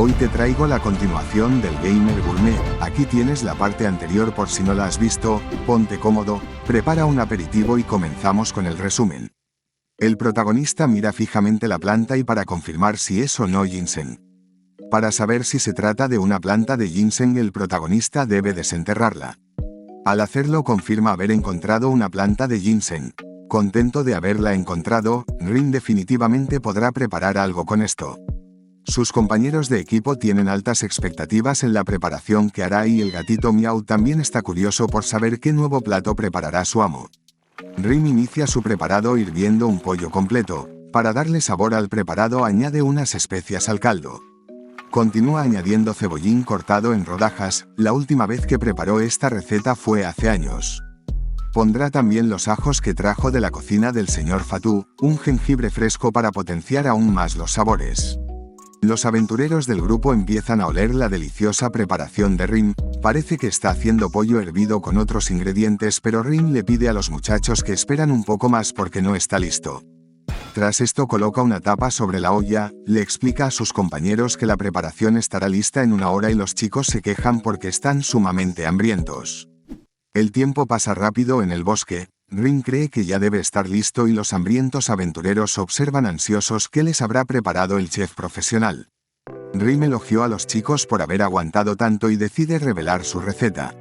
Hoy te traigo la continuación del Gamer Gourmet, aquí tienes la parte anterior por si no la has visto, ponte cómodo, prepara un aperitivo y comenzamos con el resumen. El protagonista mira fijamente la planta y para confirmar si es o no ginseng. Para saber si se trata de una planta de ginseng el protagonista debe desenterrarla. Al hacerlo confirma haber encontrado una planta de ginseng. Contento de haberla encontrado, Rin definitivamente podrá preparar algo con esto. Sus compañeros de equipo tienen altas expectativas en la preparación que hará y el gatito Miau también está curioso por saber qué nuevo plato preparará su amo. Rin inicia su preparado hirviendo un pollo completo. Para darle sabor al preparado añade unas especias al caldo. Continúa añadiendo cebollín cortado en rodajas, la última vez que preparó esta receta fue hace años. Pondrá también los ajos que trajo de la cocina del señor Fatou, un jengibre fresco para potenciar aún más los sabores. Los aventureros del grupo empiezan a oler la deliciosa preparación de Rin, parece que está haciendo pollo hervido con otros ingredientes pero Rin le pide a los muchachos que esperan un poco más porque no está listo. Tras esto coloca una tapa sobre la olla, le explica a sus compañeros que la preparación estará lista en 1 hora y los chicos se quejan porque están sumamente hambrientos. El tiempo pasa rápido en el bosque. Rin cree que ya debe estar listo y los hambrientos aventureros observan ansiosos qué les habrá preparado el chef profesional. Rin elogió a los chicos por haber aguantado tanto y decide revelar su receta.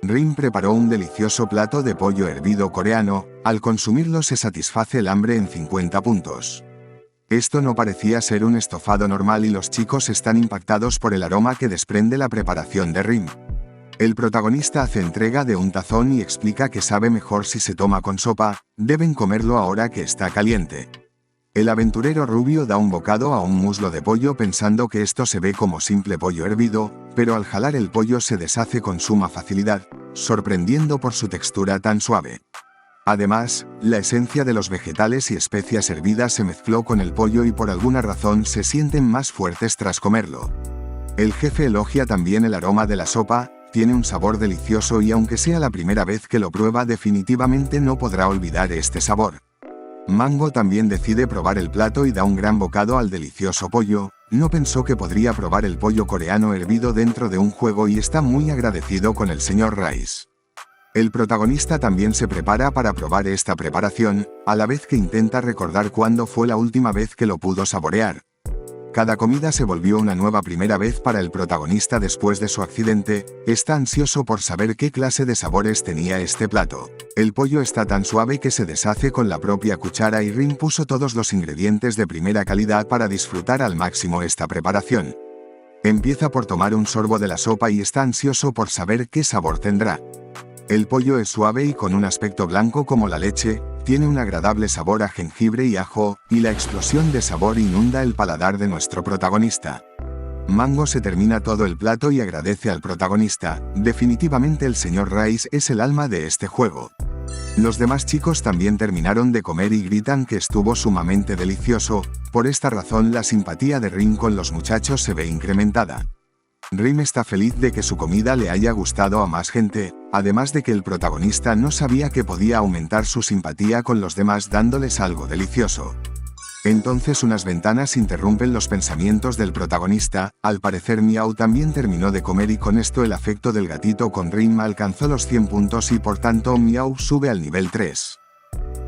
Rin preparó un delicioso plato de pollo hervido coreano, al consumirlo se satisface el hambre en 50 puntos. Esto no parecía ser un estofado normal y los chicos están impactados por el aroma que desprende la preparación de Rin. El protagonista hace entrega de un tazón y explica que sabe mejor si se toma con sopa, deben comerlo ahora que está caliente. El aventurero rubio da un bocado a un muslo de pollo pensando que esto se ve como simple pollo hervido, pero al jalar el pollo se deshace con suma facilidad, sorprendiendo por su textura tan suave. Además, la esencia de los vegetales y especias hervidas se mezcló con el pollo y por alguna razón se sienten más fuertes tras comerlo. El jefe elogia también el aroma de la sopa. Tiene un sabor delicioso y aunque sea la primera vez que lo prueba definitivamente no podrá olvidar este sabor. Mango también decide probar el plato y da un gran bocado al delicioso pollo, no pensó que podría probar el pollo coreano hervido dentro de un juego y está muy agradecido con el señor Rice. El protagonista también se prepara para probar esta preparación, a la vez que intenta recordar cuándo fue la última vez que lo pudo saborear. Cada comida se volvió una nueva primera vez para el protagonista después de su accidente, está ansioso por saber qué clase de sabores tenía este plato. El pollo está tan suave que se deshace con la propia cuchara y Rin puso todos los ingredientes de primera calidad para disfrutar al máximo esta preparación. Empieza por tomar un sorbo de la sopa y está ansioso por saber qué sabor tendrá. El pollo es suave y con un aspecto blanco como la leche, tiene un agradable sabor a jengibre y ajo, y la explosión de sabor inunda el paladar de nuestro protagonista. Mango se termina todo el plato y agradece al protagonista, definitivamente el señor Rice es el alma de este juego. Los demás chicos también terminaron de comer y gritan que estuvo sumamente delicioso, por esta razón la simpatía de Rin con los muchachos se ve incrementada. Rin está feliz de que su comida le haya gustado a más gente, además de que el protagonista no sabía que podía aumentar su simpatía con los demás dándoles algo delicioso. Entonces unas ventanas interrumpen los pensamientos del protagonista, al parecer Miau también terminó de comer y con esto el afecto del gatito con Rin alcanzó los 100 puntos y por tanto Miau sube al nivel 3.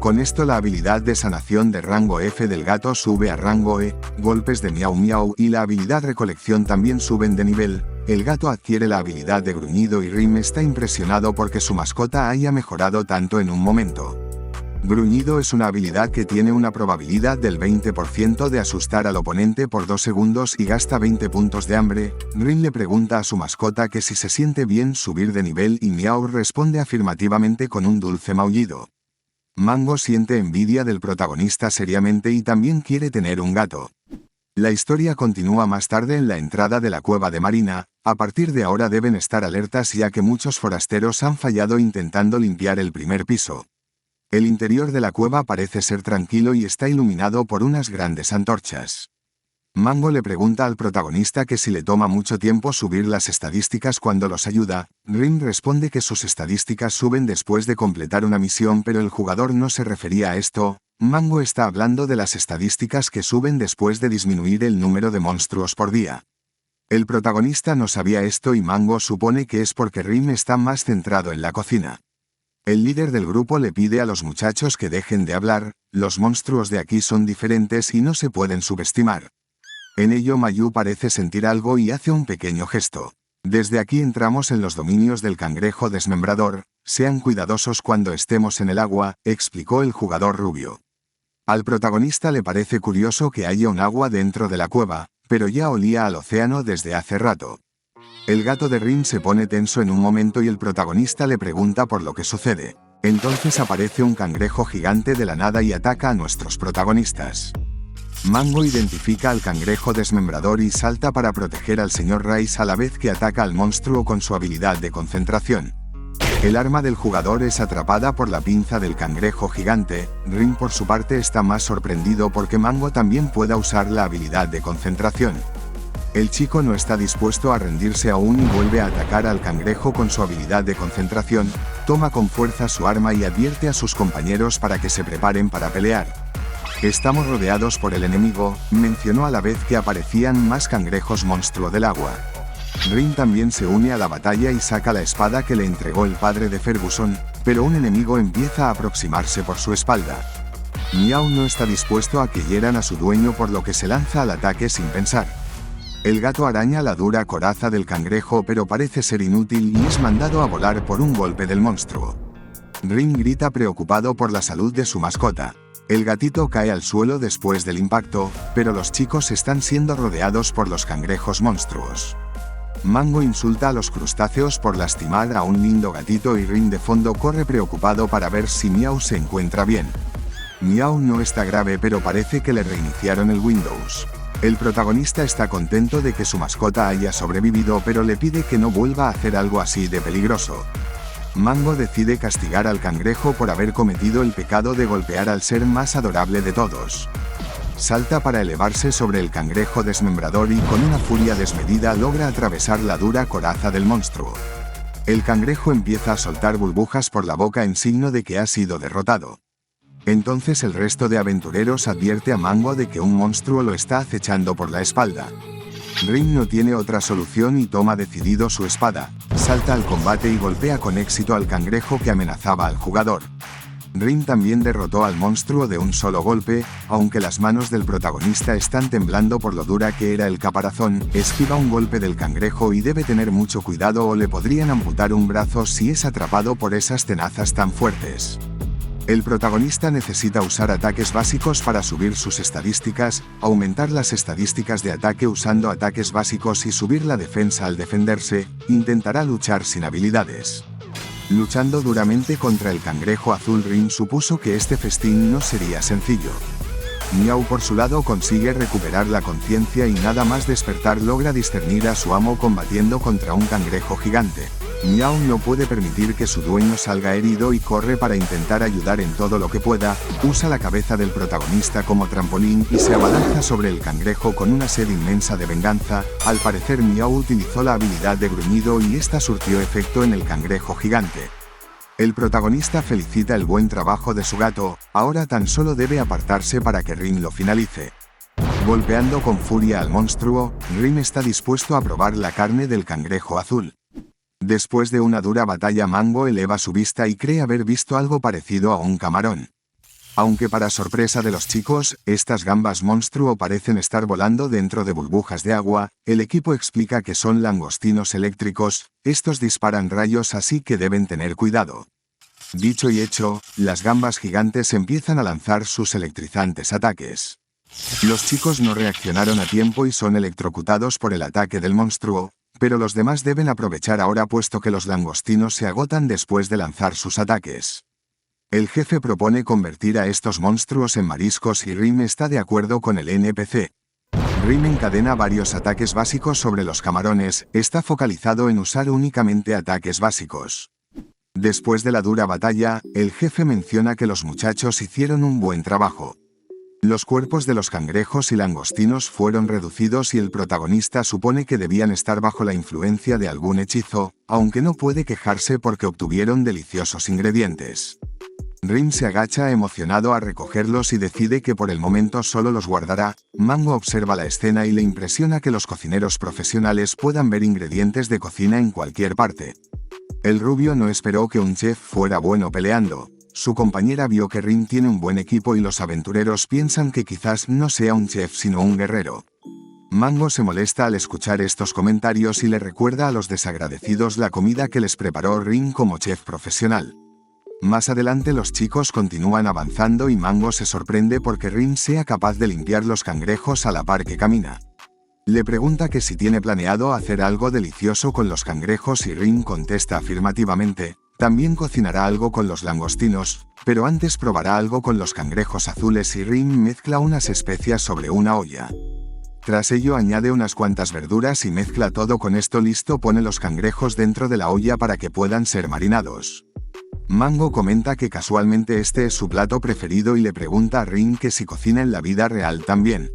Con esto la habilidad de sanación de rango F del gato sube a rango E, golpes de Miau Miau y la habilidad recolección también suben de nivel, el gato adquiere la habilidad de gruñido y Rin está impresionado porque su mascota haya mejorado tanto en un momento. Gruñido es una habilidad que tiene una probabilidad del 20% de asustar al oponente por 2 segundos y gasta 20 puntos de hambre. Rin le pregunta a su mascota que si se siente bien subir de nivel y Miau responde afirmativamente con un dulce maullido. Mango siente envidia del protagonista seriamente y también quiere tener un gato. La historia continúa más tarde en la entrada de la cueva de Marina, a partir de ahora deben estar alertas ya que muchos forasteros han fallado intentando limpiar el primer piso. El interior de la cueva parece ser tranquilo y está iluminado por unas grandes antorchas. Mango le pregunta al protagonista que si le toma mucho tiempo subir las estadísticas cuando los ayuda. Rin responde que sus estadísticas suben después de completar una misión pero el jugador no se refería a esto. Mango está hablando de las estadísticas que suben después de disminuir el número de monstruos por día. El protagonista no sabía esto y Mango supone que es porque Rim está más centrado en la cocina. El líder del grupo le pide a los muchachos que dejen de hablar, los monstruos de aquí son diferentes y no se pueden subestimar. En ello Mayu parece sentir algo y hace un pequeño gesto. Desde aquí entramos en los dominios del cangrejo desmembrador, sean cuidadosos cuando estemos en el agua, explicó el jugador rubio. Al protagonista le parece curioso que haya un agua dentro de la cueva, pero ya olía al océano desde hace rato. El gato de Rin se pone tenso en un momento y el protagonista le pregunta por lo que sucede. Entonces aparece un cangrejo gigante de la nada y ataca a nuestros protagonistas. Mango identifica al cangrejo desmembrador y salta para proteger al señor Rice a la vez que ataca al monstruo con su habilidad de concentración. El arma del jugador es atrapada por la pinza del cangrejo gigante. Rin por su parte está más sorprendido porque Mango también pueda usar la habilidad de concentración. El chico no está dispuesto a rendirse aún y vuelve a atacar al cangrejo con su habilidad de concentración, toma con fuerza su arma y advierte a sus compañeros para que se preparen para pelear. Estamos rodeados por el enemigo, mencionó a la vez que aparecían más cangrejos monstruo del agua. Rin también se une a la batalla y saca la espada que le entregó el padre de Ferguson, pero un enemigo empieza a aproximarse por su espalda. Miau no está dispuesto a que hieran a su dueño por lo que se lanza al ataque sin pensar. El gato araña la dura coraza del cangrejo pero parece ser inútil y es mandado a volar por un golpe del monstruo. Rin grita preocupado por la salud de su mascota. El gatito cae al suelo después del impacto, pero los chicos están siendo rodeados por los cangrejos monstruos. Mango insulta a los crustáceos por lastimar a un lindo gatito y Rin de fondo corre preocupado para ver si Miau se encuentra bien. Miau no está grave pero parece que le reiniciaron el Windows. El protagonista está contento de que su mascota haya sobrevivido pero le pide que no vuelva a hacer algo así de peligroso. Mango decide castigar al cangrejo por haber cometido el pecado de golpear al ser más adorable de todos. Salta para elevarse sobre el cangrejo desmembrador y con una furia desmedida logra atravesar la dura coraza del monstruo. El cangrejo empieza a soltar burbujas por la boca en signo de que ha sido derrotado. Entonces el resto de aventureros advierte a Mango de que un monstruo lo está acechando por la espalda. Rin no tiene otra solución y toma decidido su espada, salta al combate y golpea con éxito al cangrejo que amenazaba al jugador. Rin también derrotó al monstruo de un solo golpe, aunque las manos del protagonista están temblando por lo dura que era el caparazón, esquiva un golpe del cangrejo y debe tener mucho cuidado o le podrían amputar un brazo si es atrapado por esas tenazas tan fuertes. El protagonista necesita usar ataques básicos para subir sus estadísticas, aumentar las estadísticas de ataque usando ataques básicos y subir la defensa al defenderse, intentará luchar sin habilidades. Luchando duramente contra el cangrejo azul Rin supuso que este festín no sería sencillo. Miau por su lado consigue recuperar la conciencia y nada más despertar logra discernir a su amo combatiendo contra un cangrejo gigante. Miau no puede permitir que su dueño salga herido y corre para intentar ayudar en todo lo que pueda, usa la cabeza del protagonista como trampolín y se abalanza sobre el cangrejo con una sed inmensa de venganza. Al parecer Miau utilizó la habilidad de gruñido y esta surtió efecto en el cangrejo gigante. El protagonista felicita el buen trabajo de su gato, ahora tan solo debe apartarse para que Rin lo finalice. Golpeando con furia al monstruo, Rin está dispuesto a probar la carne del cangrejo azul. Después de una dura batalla Mango eleva su vista y cree haber visto algo parecido a un camarón. Aunque para sorpresa de los chicos, estas gambas monstruo parecen estar volando dentro de burbujas de agua, el equipo explica que son langostinos eléctricos, estos disparan rayos así que deben tener cuidado. Dicho y hecho, las gambas gigantes empiezan a lanzar sus electrizantes ataques. Los chicos no reaccionaron a tiempo y son electrocutados por el ataque del monstruo, pero los demás deben aprovechar ahora puesto que los langostinos se agotan después de lanzar sus ataques. El jefe propone convertir a estos monstruos en mariscos y Rim está de acuerdo con el NPC. Rim encadena varios ataques básicos sobre los camarones, está focalizado en usar únicamente ataques básicos. Después de la dura batalla, el jefe menciona que los muchachos hicieron un buen trabajo. Los cuerpos de los cangrejos y langostinos fueron reducidos y el protagonista supone que debían estar bajo la influencia de algún hechizo, aunque no puede quejarse porque obtuvieron deliciosos ingredientes. Rim se agacha emocionado a recogerlos y decide que por el momento solo los guardará. Mango observa la escena y le impresiona que los cocineros profesionales puedan ver ingredientes de cocina en cualquier parte. El rubio no esperó que un chef fuera bueno peleando. Su compañera vio que Rim tiene un buen equipo y los aventureros piensan que quizás no sea un chef sino un guerrero. Mango se molesta al escuchar estos comentarios y le recuerda a los desagradecidos la comida que les preparó Rim como chef profesional. Más adelante los chicos continúan avanzando y Mango se sorprende porque Rim sea capaz de limpiar los cangrejos a la par que camina. Le pregunta que si tiene planeado hacer algo delicioso con los cangrejos y Rim contesta afirmativamente. También cocinará algo con los langostinos, pero antes probará algo con los cangrejos azules y Rim mezcla unas especias sobre una olla. Tras ello añade unas cuantas verduras y mezcla todo con esto listo, pone los cangrejos dentro de la olla para que puedan ser marinados. Mango comenta que casualmente este es su plato preferido y le pregunta a Rim que si cocina en la vida real también.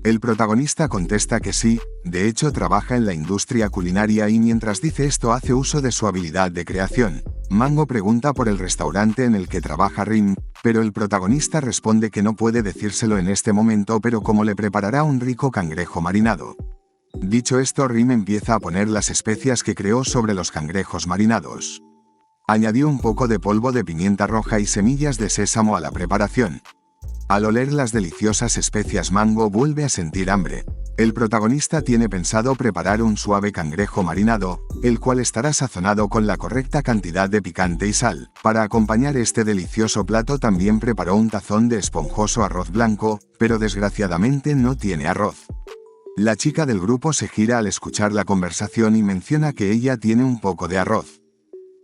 El protagonista contesta que sí, de hecho trabaja en la industria culinaria y mientras dice esto hace uso de su habilidad de creación. Mango pregunta por el restaurante en el que trabaja Rim, pero el protagonista responde que no puede decírselo en este momento, pero como le preparará un rico cangrejo marinado. Dicho esto, Rim empieza a poner las especias que creó sobre los cangrejos marinados. Añadió un poco de polvo de pimienta roja y semillas de sésamo a la preparación. Al oler las deliciosas especias, Mango vuelve a sentir hambre. El protagonista tiene pensado preparar un suave cangrejo marinado, el cual estará sazonado con la correcta cantidad de picante y sal. Para acompañar este delicioso plato también preparó un tazón de esponjoso arroz blanco, pero desgraciadamente no tiene arroz. La chica del grupo se gira al escuchar la conversación y menciona que ella tiene un poco de arroz.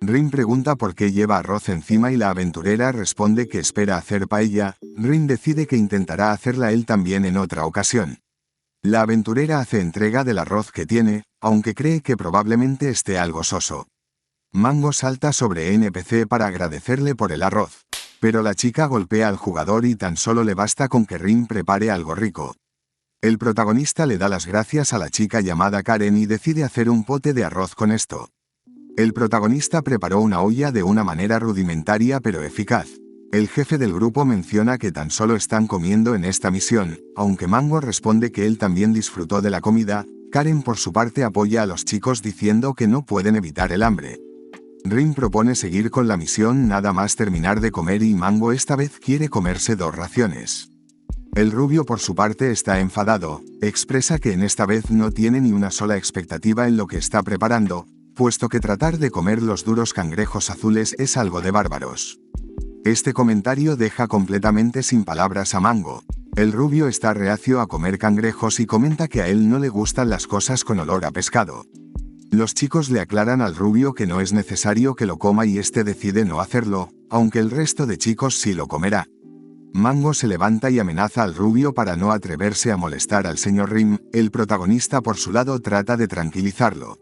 Rim pregunta por qué lleva arroz encima y la aventurera responde que espera hacer paella. Rim decide que intentará hacerla él también en otra ocasión. La aventurera hace entrega del arroz que tiene, aunque cree que probablemente esté algo soso. Mango salta sobre NPC para agradecerle por el arroz. Pero la chica golpea al jugador y tan solo le basta con que Rim prepare algo rico. El protagonista le da las gracias a la chica llamada Karen y decide hacer un pote de arroz con esto. El protagonista preparó una olla de una manera rudimentaria pero eficaz. El jefe del grupo menciona que tan solo están comiendo en esta misión, aunque Mango responde que él también disfrutó de la comida. Karen por su parte apoya a los chicos diciendo que no pueden evitar el hambre. Rim propone seguir con la misión nada más terminar de comer y Mango esta vez quiere comerse 2 raciones. El rubio por su parte está enfadado, expresa que en esta vez no tiene ni una sola expectativa en lo que está preparando, puesto que tratar de comer los duros cangrejos azules es algo de bárbaros. Este comentario deja completamente sin palabras a Mango. El rubio está reacio a comer cangrejos y comenta que a él no le gustan las cosas con olor a pescado. Los chicos le aclaran al rubio que no es necesario que lo coma y este decide no hacerlo, aunque el resto de chicos sí lo comerá. Mango se levanta y amenaza al rubio para no atreverse a molestar al señor Rim. El protagonista por su lado trata de tranquilizarlo.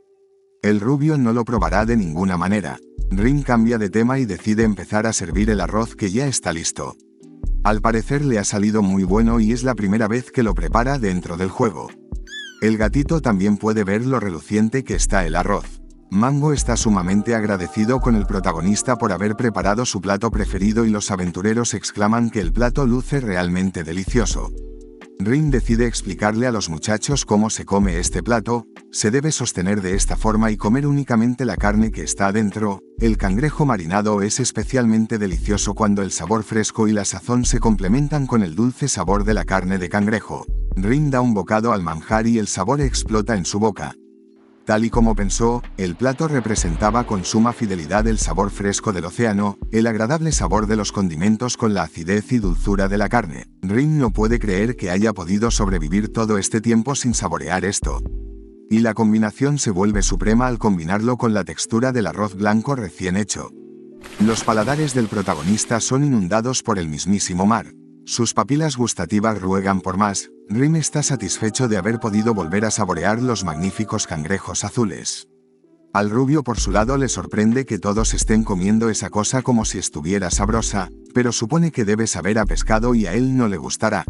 El rubio no lo probará de ninguna manera. Rim cambia de tema y decide empezar a servir el arroz que ya está listo. Al parecer le ha salido muy bueno y es la primera vez que lo prepara dentro del juego. El gatito también puede ver lo reluciente que está el arroz. Mango está sumamente agradecido con el protagonista por haber preparado su plato preferido y los aventureros exclaman que el plato luce realmente delicioso. Rim decide explicarle a los muchachos cómo se come este plato. Se debe sostener de esta forma y comer únicamente la carne que está adentro. El cangrejo marinado es especialmente delicioso cuando el sabor fresco y la sazón se complementan con el dulce sabor de la carne de cangrejo. Rim da un bocado al manjar y el sabor explota en su boca. Tal y como pensó, el plato representaba con suma fidelidad el sabor fresco del océano, el agradable sabor de los condimentos con la acidez y dulzura de la carne. Rim no puede creer que haya podido sobrevivir todo este tiempo sin saborear esto. Y la combinación se vuelve suprema al combinarlo con la textura del arroz blanco recién hecho. Los paladares del protagonista son inundados por el mismísimo mar. Sus papilas gustativas ruegan por más. Rim está satisfecho de haber podido volver a saborear los magníficos cangrejos azules. Al rubio por su lado le sorprende que todos estén comiendo esa cosa como si estuviera sabrosa, pero supone que debe saber a pescado y a él no le gustará.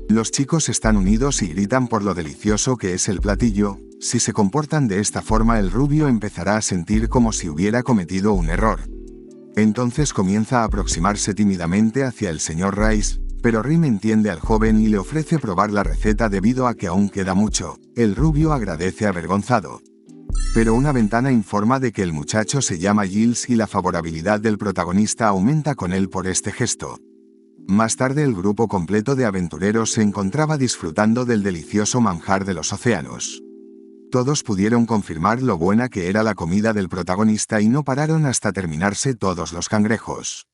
Los chicos están unidos y gritan por lo delicioso que es el platillo. Si se comportan de esta forma el rubio empezará a sentir como si hubiera cometido un error. Entonces comienza a aproximarse tímidamente hacia el señor Rice, pero Rim entiende al joven y le ofrece probar la receta debido a que aún queda mucho. El rubio agradece avergonzado. Pero una ventana informa de que el muchacho se llama Giles y la favorabilidad del protagonista aumenta con él por este gesto. Más tarde el grupo completo de aventureros se encontraba disfrutando del delicioso manjar de los océanos. Todos pudieron confirmar lo buena que era la comida del protagonista y no pararon hasta terminarse todos los cangrejos.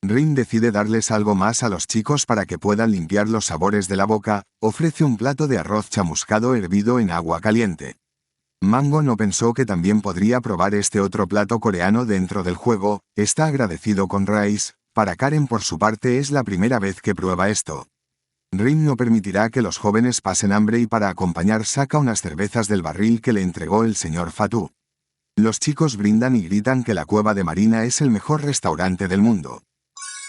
Rim decide darles algo más a los chicos para que puedan limpiar los sabores de la boca, ofrece un plato de arroz chamuscado hervido en agua caliente. Mango no pensó que también podría probar este otro plato coreano dentro del juego, está agradecido con Rice. Para Karen por su parte es la primera vez que prueba esto. Rim no permitirá que los jóvenes pasen hambre y para acompañar saca unas cervezas del barril que le entregó el señor Fatou. Los chicos brindan y gritan que la cueva de Marina es el mejor restaurante del mundo.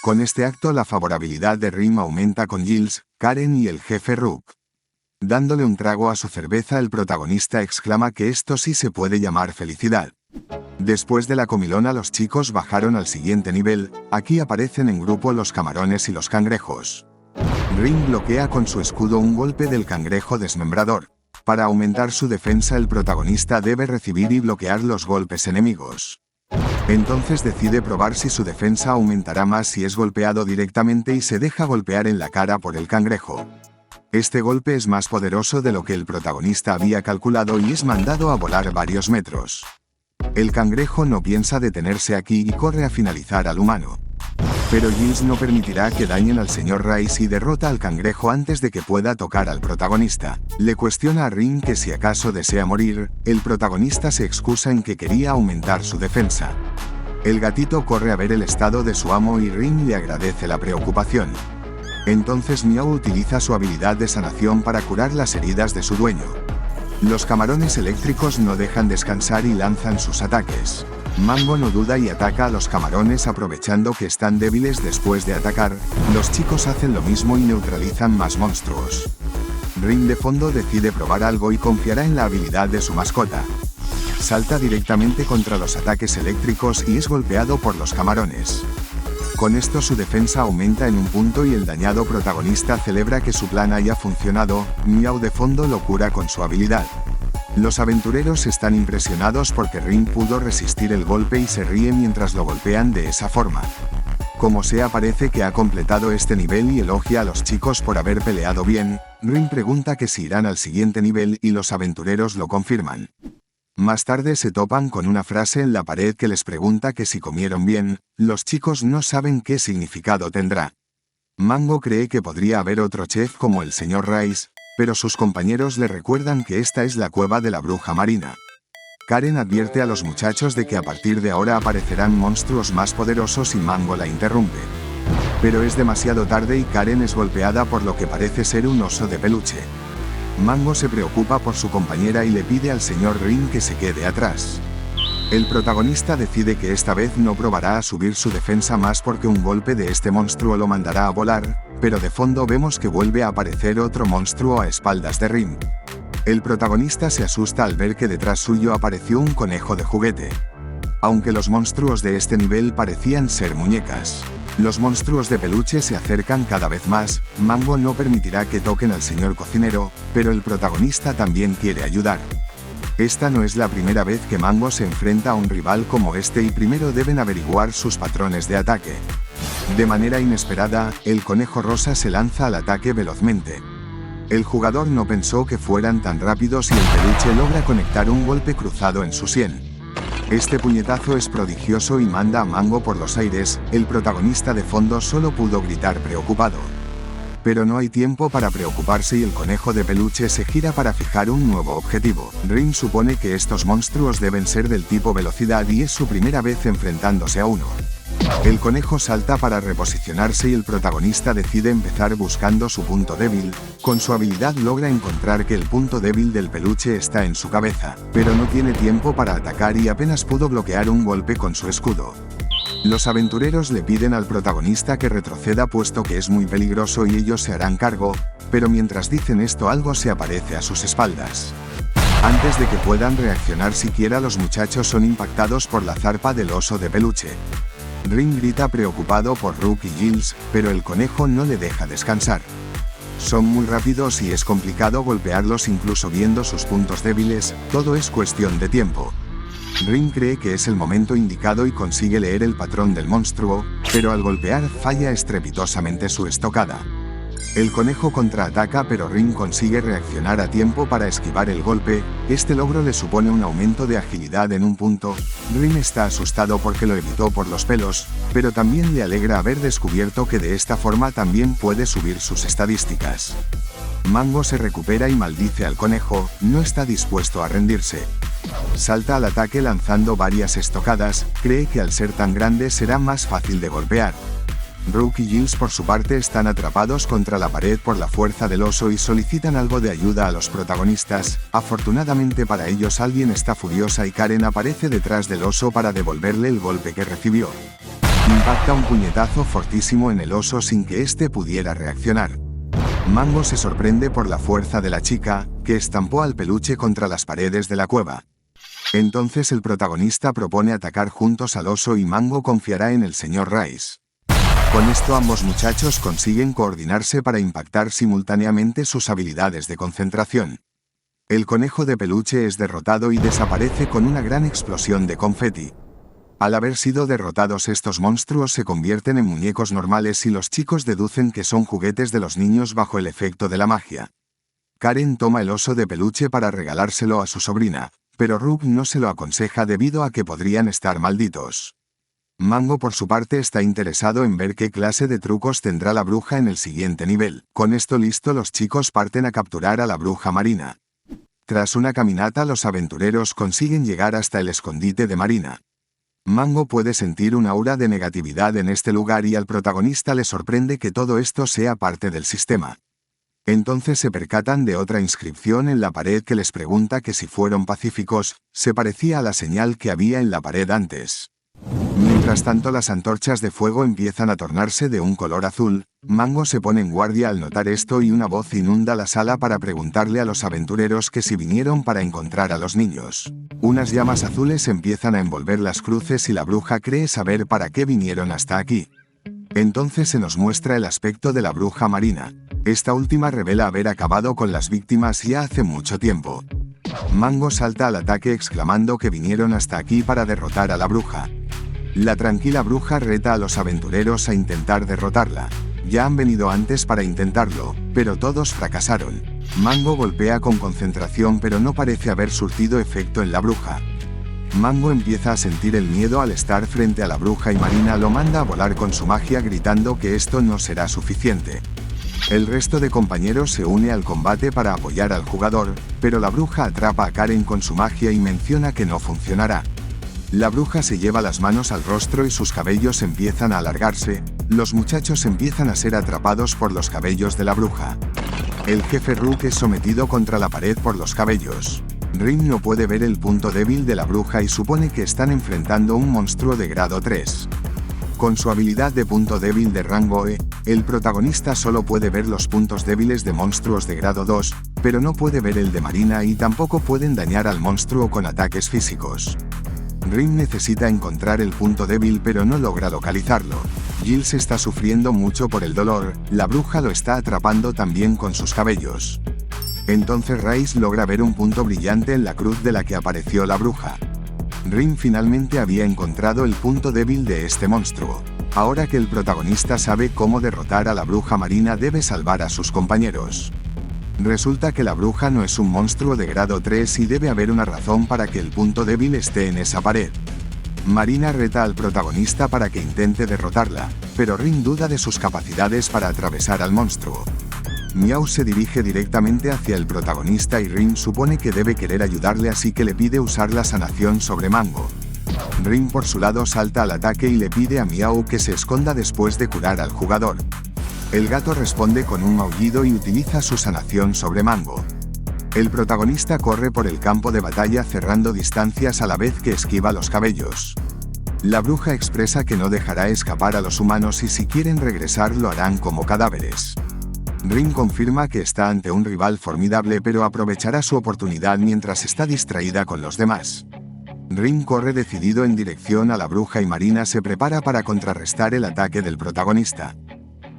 Con este acto la favorabilidad de Rim aumenta con Giles, Karen y el jefe Rook. Dándole un trago a su cerveza el protagonista exclama que esto sí se puede llamar felicidad. Después de la comilona los chicos bajaron al siguiente nivel, aquí aparecen en grupo los camarones y los cangrejos. Rim bloquea con su escudo un golpe del cangrejo desmembrador. Para aumentar su defensa el protagonista debe recibir y bloquear los golpes enemigos. Entonces decide probar si su defensa aumentará más si es golpeado directamente y se deja golpear en la cara por el cangrejo. Este golpe es más poderoso de lo que el protagonista había calculado y es mandado a volar varios metros. El cangrejo no piensa detenerse aquí y corre a finalizar al humano. Pero Giles no permitirá que dañen al señor Rice y derrota al cangrejo antes de que pueda tocar al protagonista. Le cuestiona a Rim que si acaso desea morir, el protagonista se excusa en que quería aumentar su defensa. El gatito corre a ver el estado de su amo y Rim le agradece la preocupación. Entonces Meow utiliza su habilidad de sanación para curar las heridas de su dueño. Los camarones eléctricos no dejan descansar y lanzan sus ataques. Mango no duda y ataca a los camarones aprovechando que están débiles después de atacar. Los chicos hacen lo mismo y neutralizan más monstruos. Rim de fondo decide probar algo y confiará en la habilidad de su mascota. Salta directamente contra los ataques eléctricos y es golpeado por los camarones. Con esto su defensa aumenta en un punto y el dañado protagonista celebra que su plan haya funcionado. Meow de fondo lo cura con su habilidad. Los aventureros están impresionados porque Rim pudo resistir el golpe y se ríe mientras lo golpean de esa forma. Como sea parece que ha completado este nivel y elogia a los chicos por haber peleado bien. Rim pregunta que si irán al siguiente nivel y los aventureros lo confirman. Más tarde se topan con una frase en la pared que les pregunta que si comieron bien. Los chicos no saben qué significado tendrá. Mango cree que podría haber otro chef como el señor Rice, pero sus compañeros le recuerdan que esta es la cueva de la bruja marina. Karen advierte a los muchachos de que a partir de ahora aparecerán monstruos más poderosos y Mango la interrumpe. Pero es demasiado tarde y Karen es golpeada por lo que parece ser un oso de peluche. Mango se preocupa por su compañera y le pide al señor Rim que se quede atrás. El protagonista decide que esta vez no probará a subir su defensa más porque un golpe de este monstruo lo mandará a volar, pero de fondo vemos que vuelve a aparecer otro monstruo a espaldas de Rim. El protagonista se asusta al ver que detrás suyo apareció un conejo de juguete. Aunque los monstruos de este nivel parecían ser muñecas. Los monstruos de peluche se acercan cada vez más. Mango no permitirá que toquen al señor cocinero, pero el protagonista también quiere ayudar. Esta no es la primera vez que Mango se enfrenta a un rival como este y primero deben averiguar sus patrones de ataque. De manera inesperada, el conejo rosa se lanza al ataque velozmente. El jugador no pensó que fueran tan rápidos y el peluche logra conectar un golpe cruzado en su sien. Este puñetazo es prodigioso y manda a Mango por los aires. El protagonista de fondo solo pudo gritar preocupado. Pero no hay tiempo para preocuparse y el conejo de peluche se gira para fijar un nuevo objetivo. Rim supone que estos monstruos deben ser del tipo velocidad y es su primera vez enfrentándose a uno. El conejo salta para reposicionarse y el protagonista decide empezar buscando su punto débil. Con su habilidad logra encontrar que el punto débil del peluche está en su cabeza, pero no tiene tiempo para atacar y apenas pudo bloquear un golpe con su escudo. Los aventureros le piden al protagonista que retroceda puesto que es muy peligroso y ellos se harán cargo, pero mientras dicen esto algo se aparece a sus espaldas. Antes de que puedan reaccionar siquiera los muchachos son impactados por la zarpa del oso de peluche. Ring grita preocupado por Rook y Giles, pero el conejo no le deja descansar. Son muy rápidos y es complicado golpearlos incluso viendo sus puntos débiles, todo es cuestión de tiempo. Ring cree que es el momento indicado y consigue leer el patrón del monstruo, pero al golpear falla estrepitosamente su estocada. El conejo contraataca pero Ring consigue reaccionar a tiempo para esquivar el golpe, este logro le supone un aumento de agilidad en un punto. Ring está asustado porque lo evitó por los pelos, pero también le alegra haber descubierto que de esta forma también puede subir sus estadísticas. Mango se recupera y maldice al conejo, no está dispuesto a rendirse. Salta al ataque lanzando varias estocadas, cree que al ser tan grande será más fácil de golpear. Rook y Giles por su parte están atrapados contra la pared por la fuerza del oso y solicitan algo de ayuda a los protagonistas. Afortunadamente para ellos alguien está furiosa y Karen aparece detrás del oso para devolverle el golpe que recibió. Impacta un puñetazo fortísimo en el oso sin que éste pudiera reaccionar. Mango se sorprende por la fuerza de la chica, que estampó al peluche contra las paredes de la cueva. Entonces el protagonista propone atacar juntos al oso y Mango confiará en el Sr. Rice. Con esto ambos muchachos consiguen coordinarse para impactar simultáneamente sus habilidades de concentración. El conejo de peluche es derrotado y desaparece con una gran explosión de confeti. Al haber sido derrotados estos monstruos se convierten en muñecos normales y los chicos deducen que son juguetes de los niños bajo el efecto de la magia. Karen toma el oso de peluche para regalárselo a su sobrina, pero Rook no se lo aconseja debido a que podrían estar malditos. Mango por su parte está interesado en ver qué clase de trucos tendrá la bruja en el siguiente nivel. Con esto listo los chicos parten a capturar a la bruja Marina. Tras una caminata los aventureros consiguen llegar hasta el escondite de Marina. Mango puede sentir un aura de negatividad en este lugar y al protagonista le sorprende que todo esto sea parte del sistema. Entonces se percatan de otra inscripción en la pared que les pregunta que si fueron pacíficos, se parecía a la señal que había en la pared antes. Mientras tanto las antorchas de fuego empiezan a tornarse de un color azul, Mango se pone en guardia al notar esto y una voz inunda la sala para preguntarle a los aventureros que si vinieron para encontrar a los niños. Unas llamas azules empiezan a envolver las cruces y la bruja cree saber para qué vinieron hasta aquí. Entonces se nos muestra el aspecto de la bruja Marina. Esta última revela haber acabado con las víctimas ya hace mucho tiempo. Mango salta al ataque exclamando que vinieron hasta aquí para derrotar a la bruja. La tranquila bruja reta a los aventureros a intentar derrotarla. Ya han venido antes para intentarlo, pero todos fracasaron. Mango golpea con concentración pero no parece haber surtido efecto en la bruja. Mango empieza a sentir el miedo al estar frente a la bruja y Marina lo manda a volar con su magia gritando que esto no será suficiente. El resto de compañeros se une al combate para apoyar al jugador, pero la bruja atrapa a Karen con su magia y menciona que no funcionará. La bruja se lleva las manos al rostro y sus cabellos empiezan a alargarse, los muchachos empiezan a ser atrapados por los cabellos de la bruja. El jefe Rook es sometido contra la pared por los cabellos. Ring no puede ver el punto débil de la bruja y supone que están enfrentando un monstruo de grado 3. Con su habilidad de punto débil de rango E, el protagonista solo puede ver los puntos débiles de monstruos de grado 2, pero no puede ver el de Marina y tampoco pueden dañar al monstruo con ataques físicos. Ring necesita encontrar el punto débil pero no logra localizarlo. Giles está sufriendo mucho por el dolor, la bruja lo está atrapando también con sus cabellos. Entonces Rice logra ver un punto brillante en la cruz de la que apareció la bruja. Ring finalmente había encontrado el punto débil de este monstruo. Ahora que el protagonista sabe cómo derrotar a la bruja Marina debe salvar a sus compañeros. Resulta que la bruja no es un monstruo de grado 3 y debe haber una razón para que el punto débil esté en esa pared. Marina reta al protagonista para que intente derrotarla, pero Ring duda de sus capacidades para atravesar al monstruo. Meow se dirige directamente hacia el protagonista y Ring supone que debe querer ayudarle así que le pide usar la sanación sobre Mango. Ring por su lado salta al ataque y le pide a Meow que se esconda después de curar al jugador. El gato responde con un maullido y utiliza su sanación sobre Mango. El protagonista corre por el campo de batalla cerrando distancias a la vez que esquiva los cabellos. La bruja expresa que no dejará escapar a los humanos y si quieren regresar lo harán como cadáveres. Ring confirma que está ante un rival formidable pero aprovechará su oportunidad mientras está distraída con los demás. Rim corre decidido en dirección a la bruja y Marina se prepara para contrarrestar el ataque del protagonista.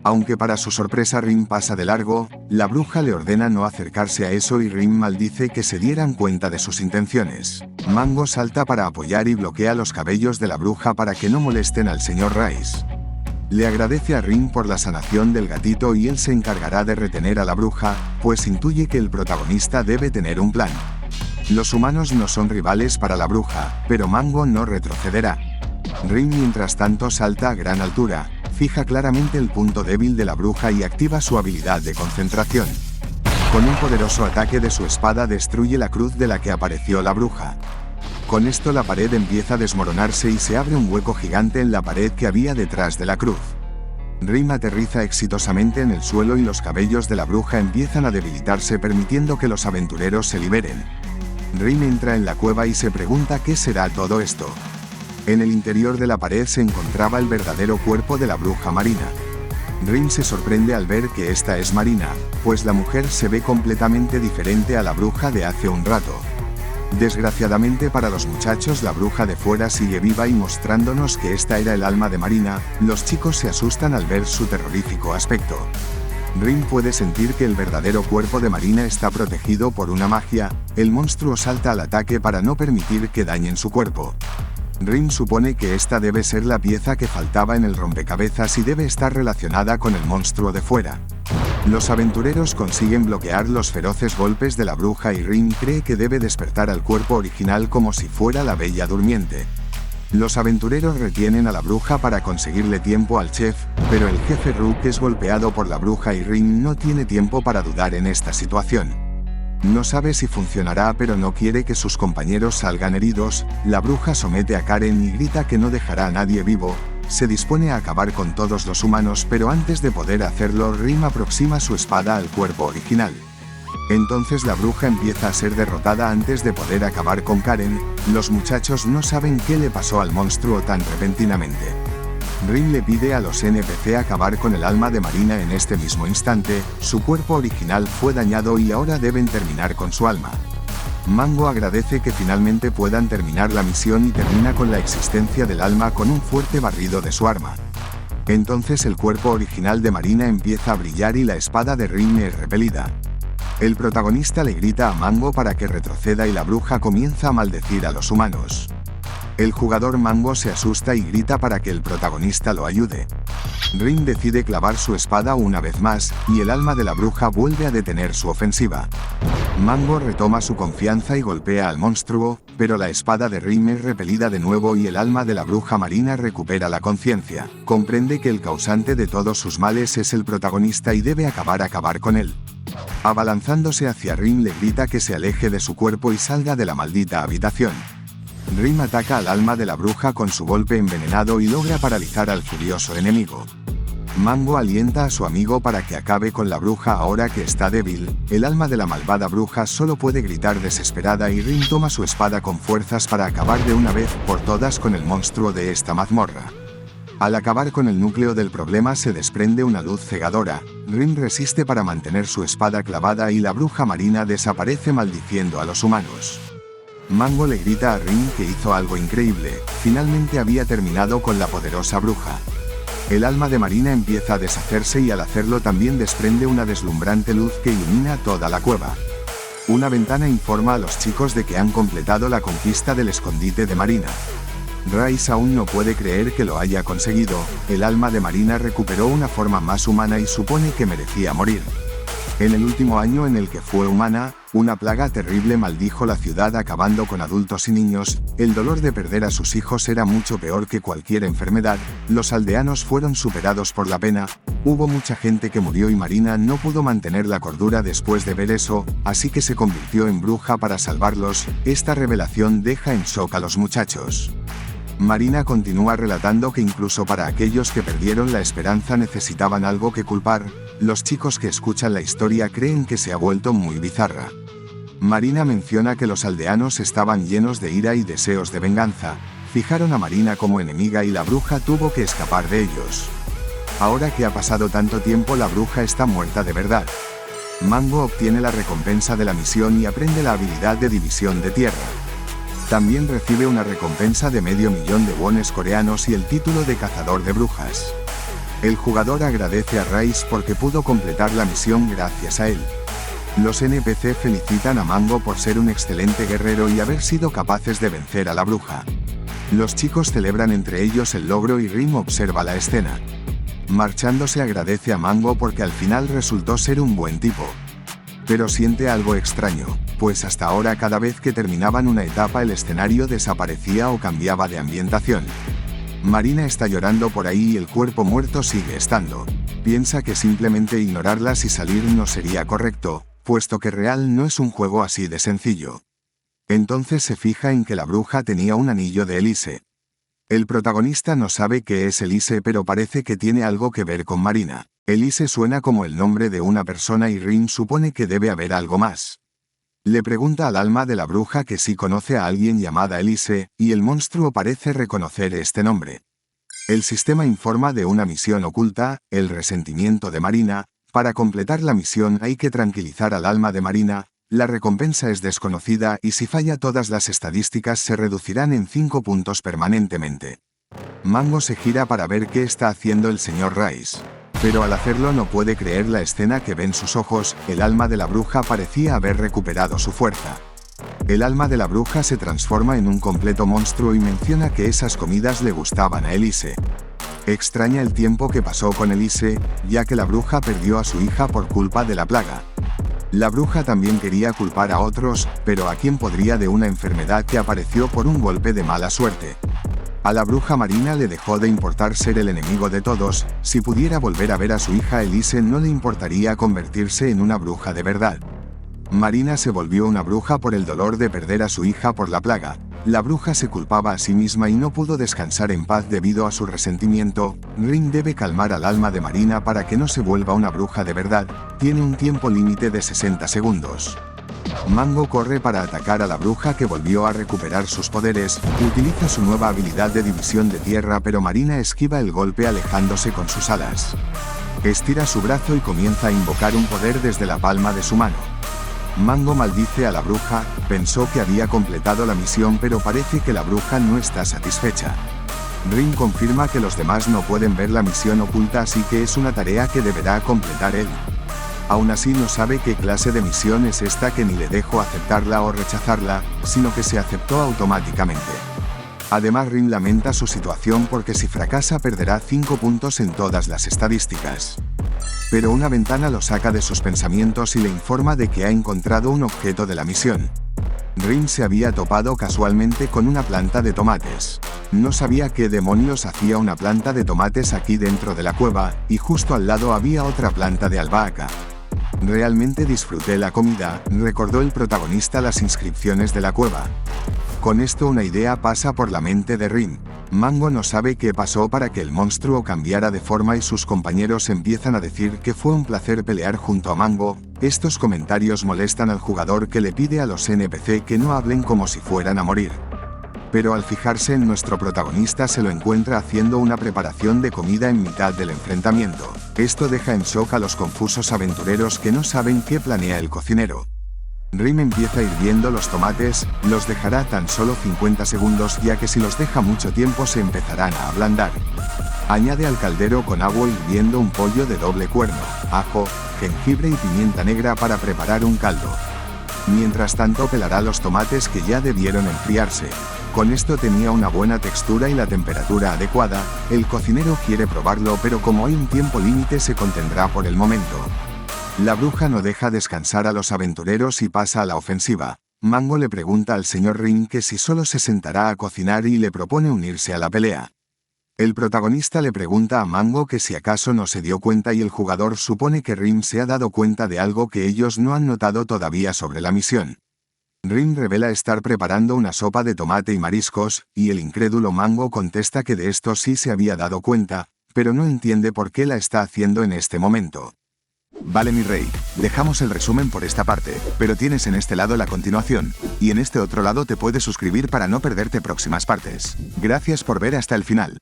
Aunque para su sorpresa Rim pasa de largo, la bruja le ordena no acercarse a eso y Rim maldice que se dieran cuenta de sus intenciones. Mango salta para apoyar y bloquea los cabellos de la bruja para que no molesten al señor Rice. Le agradece a Rim por la sanación del gatito y él se encargará de retener a la bruja, pues intuye que el protagonista debe tener un plan. Los humanos no son rivales para la bruja, pero Mango no retrocederá. Rim mientras tanto salta a gran altura, fija claramente el punto débil de la bruja y activa su habilidad de concentración. Con un poderoso ataque de su espada destruye la cruz de la que apareció la bruja. Con esto la pared empieza a desmoronarse y se abre un hueco gigante en la pared que había detrás de la cruz. Rim aterriza exitosamente en el suelo y los cabellos de la bruja empiezan a debilitarse permitiendo que los aventureros se liberen. Rim entra en la cueva y se pregunta qué será todo esto. En el interior de la pared se encontraba el verdadero cuerpo de la bruja Marina. Rim se sorprende al ver que esta es Marina, pues la mujer se ve completamente diferente a la bruja de hace un rato. Desgraciadamente para los muchachos la bruja de fuera sigue viva y mostrándonos que esta era el alma de Marina, los chicos se asustan al ver su terrorífico aspecto. Rim puede sentir que el verdadero cuerpo de Marina está protegido por una magia, el monstruo salta al ataque para no permitir que dañen su cuerpo. Rim supone que esta debe ser la pieza que faltaba en el rompecabezas y debe estar relacionada con el monstruo de fuera. Los aventureros consiguen bloquear los feroces golpes de la bruja y Rim cree que debe despertar al cuerpo original como si fuera la Bella Durmiente. Los aventureros retienen a la bruja para conseguirle tiempo al chef, pero el jefe Rook es golpeado por la bruja y Rim no tiene tiempo para dudar en esta situación. No sabe si funcionará pero no quiere que sus compañeros salgan heridos, la bruja somete a Karen y grita que no dejará a nadie vivo, se dispone a acabar con todos los humanos pero antes de poder hacerlo Rim aproxima su espada al cuerpo original. Entonces la bruja empieza a ser derrotada antes de poder acabar con Karen, los muchachos no saben qué le pasó al monstruo tan repentinamente. Rim le pide a los NPC acabar con el alma de Marina en este mismo instante, su cuerpo original fue dañado y ahora deben terminar con su alma. Mango agradece que finalmente puedan terminar la misión y termina con la existencia del alma con un fuerte barrido de su arma. Entonces el cuerpo original de Marina empieza a brillar y la espada de Rim es repelida. El protagonista le grita a Mango para que retroceda y la bruja comienza a maldecir a los humanos. El jugador Mango se asusta y grita para que el protagonista lo ayude. Rim decide clavar su espada una vez más, y el alma de la bruja vuelve a detener su ofensiva. Mango retoma su confianza y golpea al monstruo, pero la espada de Rim es repelida de nuevo y el alma de la bruja Marina recupera la conciencia. Comprende que el causante de todos sus males es el protagonista y debe acabar con él. Abalanzándose hacia Rim le grita que se aleje de su cuerpo y salga de la maldita habitación. Rim ataca al alma de la bruja con su golpe envenenado y logra paralizar al furioso enemigo. Mango alienta a su amigo para que acabe con la bruja ahora que está débil, el alma de la malvada bruja solo puede gritar desesperada y Rim toma su espada con fuerzas para acabar de una vez por todas con el monstruo de esta mazmorra. Al acabar con el núcleo del problema se desprende una luz cegadora, Rim resiste para mantener su espada clavada y la bruja Marina desaparece maldiciendo a los humanos. Mango le grita a Rim que hizo algo increíble, finalmente había terminado con la poderosa bruja. El alma de Marina empieza a deshacerse y al hacerlo también desprende una deslumbrante luz que ilumina toda la cueva. Una ventana informa a los chicos de que han completado la conquista del escondite de Marina. Rice aún no puede creer que lo haya conseguido, el alma de Marina recuperó una forma más humana y supone que merecía morir. En el último año en el que fue humana, una plaga terrible maldijo la ciudad acabando con adultos y niños, el dolor de perder a sus hijos era mucho peor que cualquier enfermedad, los aldeanos fueron superados por la pena, hubo mucha gente que murió y Marina no pudo mantener la cordura después de ver eso, así que se convirtió en bruja para salvarlos, esta revelación deja en shock a los muchachos. Marina continúa relatando que incluso para aquellos que perdieron la esperanza necesitaban algo que culpar, los chicos que escuchan la historia creen que se ha vuelto muy bizarra. Marina menciona que los aldeanos estaban llenos de ira y deseos de venganza, fijaron a Marina como enemiga y la bruja tuvo que escapar de ellos. Ahora que ha pasado tanto tiempo la bruja está muerta de verdad. Mango obtiene la recompensa de la misión y aprende la habilidad de división de tierra. También recibe una recompensa de $500,000 de wones coreanos y el título de cazador de brujas. El jugador agradece a Rice porque pudo completar la misión gracias a él. Los NPC felicitan a Mango por ser un excelente guerrero y haber sido capaces de vencer a la bruja. Los chicos celebran entre ellos el logro y Rim observa la escena. Marchándose agradece a Mango porque al final resultó ser un buen tipo. Pero siente algo extraño, pues hasta ahora cada vez que terminaban una etapa el escenario desaparecía o cambiaba de ambientación. Marina está llorando por ahí y el cuerpo muerto sigue estando. Piensa que simplemente ignorarlas y salir no sería correcto, puesto que Real no es un juego así de sencillo. Entonces se fija en que la bruja tenía un anillo de Elise. El protagonista no sabe qué es Elise, pero parece que tiene algo que ver con Marina. Elise suena como el nombre de una persona y Rim supone que debe haber algo más. Le pregunta al alma de la bruja que si conoce a alguien llamada Elise, y el monstruo parece reconocer este nombre. El sistema informa de una misión oculta, el resentimiento de Marina. Para completar la misión hay que tranquilizar al alma de Marina. La recompensa es desconocida y si falla todas las estadísticas se reducirán en 5 puntos permanentemente. Mango se gira para ver qué está haciendo el señor Rice. Pero al hacerlo no puede creer la escena que ven sus ojos, el alma de la bruja parecía haber recuperado su fuerza. El alma de la bruja se transforma en un completo monstruo y menciona que esas comidas le gustaban a Elise. Extraña el tiempo que pasó con Elise, ya que la bruja perdió a su hija por culpa de la plaga. La bruja también quería culpar a otros, pero ¿a quién podría de una enfermedad que apareció por un golpe de mala suerte? A la bruja Marina le dejó de importar ser el enemigo de todos. Si pudiera volver a ver a su hija Elise no le importaría convertirse en una bruja de verdad. Marina se volvió una bruja por el dolor de perder a su hija por la plaga. La bruja se culpaba a sí misma y no pudo descansar en paz debido a su resentimiento. Rim debe calmar al alma de Marina para que no se vuelva una bruja de verdad. Tiene un tiempo límite de 60 segundos. Mango corre para atacar a la bruja que volvió a recuperar sus poderes. Utiliza su nueva habilidad de división de tierra, pero Marina esquiva el golpe alejándose con sus alas. Estira su brazo y comienza a invocar un poder desde la palma de su mano. Mango maldice a la bruja. Pensó que había completado la misión, pero parece que la bruja no está satisfecha. Rim confirma que los demás no pueden ver la misión oculta, así que es una tarea que deberá completar él. Aún así no sabe qué clase de misión es esta, que ni le dejó aceptarla o rechazarla, sino que se aceptó automáticamente. Además Rim lamenta su situación porque si fracasa perderá 5 puntos en todas las estadísticas. Pero una ventana lo saca de sus pensamientos y le informa de que ha encontrado un objeto de la misión. Rim se había topado casualmente con una planta de tomates. No sabía qué demonios hacía una planta de tomates aquí dentro de la cueva, y justo al lado había otra planta de albahaca. Realmente disfruté la comida, recordó el protagonista las inscripciones de la cueva. Con esto una idea pasa por la mente de Rim. Mango no sabe qué pasó para que el monstruo cambiara de forma y sus compañeros empiezan a decir que fue un placer pelear junto a Mango. Estos comentarios molestan al jugador, que le pide a los NPC que no hablen como si fueran a morir. Pero al fijarse en nuestro protagonista se lo encuentra haciendo una preparación de comida en mitad del enfrentamiento. Esto deja en shock a los confusos aventureros que no saben qué planea el cocinero. Rim empieza hirviendo los tomates, los dejará tan solo 50 segundos ya que si los deja mucho tiempo se empezarán a ablandar. Añade al caldero con agua hirviendo un pollo de doble cuerno, ajo, jengibre y pimienta negra para preparar un caldo. Mientras tanto pelará los tomates que ya debieron enfriarse. Con esto tenía una buena textura y la temperatura adecuada. El cocinero quiere probarlo, pero como hay un tiempo límite se contendrá por el momento. La bruja no deja descansar a los aventureros y pasa a la ofensiva. Mango le pregunta al señor Rim que si solo se sentará a cocinar y le propone unirse a la pelea. El protagonista le pregunta a Mango que si acaso no se dio cuenta, y el jugador supone que Rim se ha dado cuenta de algo que ellos no han notado todavía sobre la misión. Rim revela estar preparando una sopa de tomate y mariscos, y el incrédulo Mango contesta que de esto sí se había dado cuenta, pero no entiende por qué la está haciendo en este momento. Vale mi rey, dejamos el resumen por esta parte, pero tienes en este lado la continuación, y en este otro lado te puedes suscribir para no perderte próximas partes. Gracias por ver hasta el final.